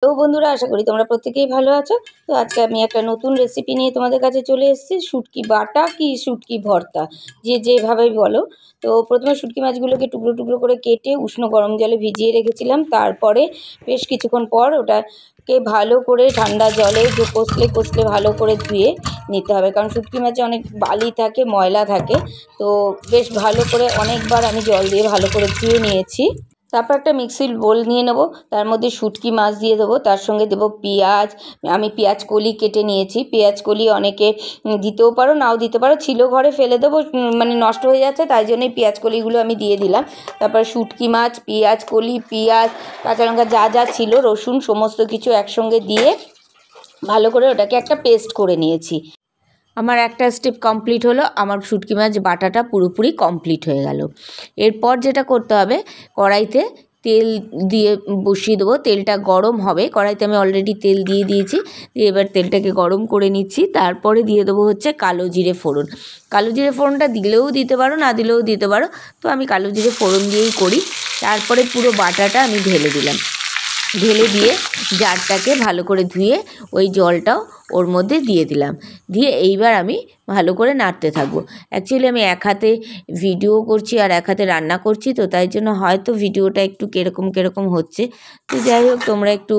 Hello বন্ধুরা, আশা করি তোমরা প্রত্যেকেই ভালো আছো। তো আজকে আমি একটা নতুন রেসিপি নিয়ে তোমাদের কাছে চলে এসেছি। শুটকি বাটা কি শুটকি ভর্তা, যে যেভাবেই বলো। তো প্রথমে শুটকি মাছগুলোকে টুকরো টুকরো করে কেটে উষ্ণ গরম জলে ভিজিয়ে রেখেছিলাম। তারপরে বেশ কিছুক্ষণ পর ওটাকে ভালো করে ঠান্ডা জলে কষলে কষলে ভালো করে ধুয়ে নিতে হবে, কারণ শুটকি মাছে অনেক বালি থাকে, ময়লা থাকে। তো বেশ ভালো করে অনেকবার আমি জল দিয়ে ভালো করে ধুয়ে নিয়েছি। তারপর একটা মিক্সির বোল নিয়ে নেব, তার মধ্যে শুটকি মাছ দিয়ে দেবো, তার সঙ্গে দেবো পেঁয়াজ। আমি পেঁয়াজ কলি কেটে নিয়েছি। পেঁয়াজ কলি অনেকে দিতেও পারো, নাও দিতে পারো, ছিল ঘরে ফেলে দেবো, মানে নষ্ট হয়ে যাচ্ছে, তাই জন্যই পেঁয়াজ কলিগুলো আমি দিয়ে দিলাম। তারপর শুটকি মাছ, পেঁয়াজ কলি, পেঁয়াজ, কাঁচা লঙ্কা, যা যা ছিল, রসুন, সমস্ত কিছু একসঙ্গে দিয়ে ভালো করে ওটাকে একটা পেস্ট করে নিয়েছি। আমার একটা স্টেপ কমপ্লিট হলো, আমার শুটকি মাছ বাটাটা পুরোপুরি কমপ্লিট হয়ে গেল। এরপর যেটা করতে হবে, কড়াইতে তেল দিয়ে বসিয়ে দেবো। তেলটা গরম হবে, কড়াইতে আমি অলরেডি তেল দিয়ে দিয়েছি। এবার তেলটাকে গরম করে নিচ্ছি। তারপরে দিয়ে দেবো হচ্ছে কালো জিরে ফোড়ন। কালো জিরে ফোড়নটা দিলেও দিতে পারো, না দিলেও দিতে পারো, তো আমি কালো জিরে ফোড়ন দিয়েই করি। তারপরে পুরো বাটাটা আমি ঢেলে দিলাম। ঢেলে দিয়ে জারটাকে ভালো করে ধুয়ে ওই জলটাও ওর মধ্যে দিয়ে দিলাম। দিয়ে এইবার আমি ভালো করে নাড়তে থাকবো। অ্যাকচুয়ালি আমি এক হাতে ভিডিও করছি আর এক হাতে রান্না করছি, তো তাই জন্য হয়তো ভিডিওটা একটু কীরকম কীরকম হচ্ছে। তো যাই হোক, তোমরা একটু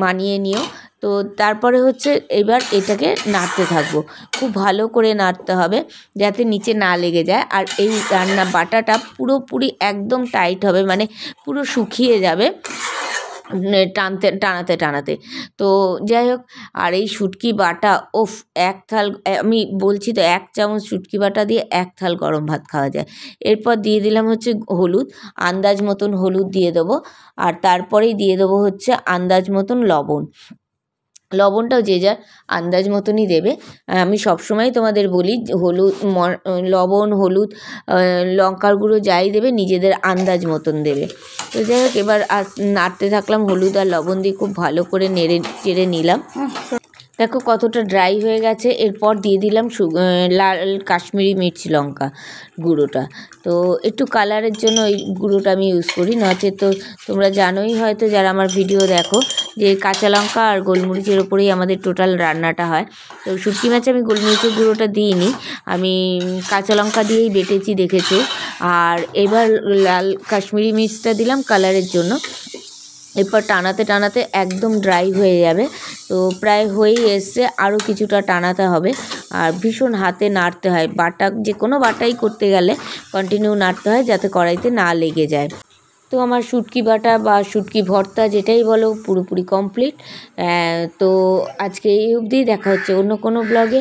মানিয়ে নিও। তো তারপরে হচ্ছে এবার এটাকে নাড়তে থাকবো, খুব ভালো করে নাড়তে হবে যাতে নিচে না লেগে যায়। আর এই রান্না বাটাটা পুরোপুরি একদম টাইট হবে, মানে পুরো শুকিয়ে যাবে টানাতে টানাতে। তো যাই হোক, আর এই শুটকি বাটা, ওফ, এক থাল, আমি বলছি তো, 1 চামচ শুটকি বাটা দিয়ে 1 থাল গরম ভাত খাওয়া যায়। এরপর দিয়ে দিলাম হচ্ছে হলুদ, আন্দাজ মতন হলুদ দিয়ে দেবো। আর তারপরেই দিয়ে দেবো হচ্ছে আন্দাজ মতন লবণ। লবণটাও যে যার আন্দাজ মতনই দেবে। আমি সবসময় তোমাদের বলি, হলুদ, লবণ, হলুদ, লঙ্কার গুঁড়ো যাই দেবে নিজেদের আন্দাজ মতন দেবে। তো যাই হোক, এবার নাড়তে থাকলাম, হলুদ আর লবণ দিয়ে খুব ভালো করে নেড়ে চেড়ে নিলাম। দেখো কতটা ড্রাই হয়ে গেছে। এরপর দিয়ে দিলাম লাল কাশ্মীরি মির্চ লঙ্কা গুঁড়োটা। তো একটু কালারের জন্য ওই গুঁড়োটা আমি ইউজ করি, নচেত তো তোমরা জানোই হয়তো, যারা আমার ভিডিও দেখো, যে কাঁচা লঙ্কা আর গোলমরিচের ওপরেই আমাদের টোটাল রান্নাটা হয়। তো শুটকি মাছে আমি গোলমরিচের গুঁড়োটা দিইনি, আমি কাঁচা লঙ্কা দিয়েই বেটেছি, দেখেছো। আর এবার লাল কাশ্মীরি মির্চটা দিলাম কালারের জন্য। এরপর টানাতে টানাতে একদম ড্রাই হয়ে যাবে। তো প্রায় হয়েই এসছে, আরও কিছুটা টানাতে হবে। আর ভীষণ হাতে নাড়তে হয়, বাটা যে কোনো বাটাই করতে গেলে কন্টিনিউ নাড়তে হয় যাতে কড়াইতে না লেগে যায়। তো আমার শুটকি বাটা বা শুটকি ভর্তা যেটাই বলো পুরোপুরি কমপ্লিট। তো আজকে এই অবধি, দেখা হচ্ছে অন্য কোনো ব্লগে।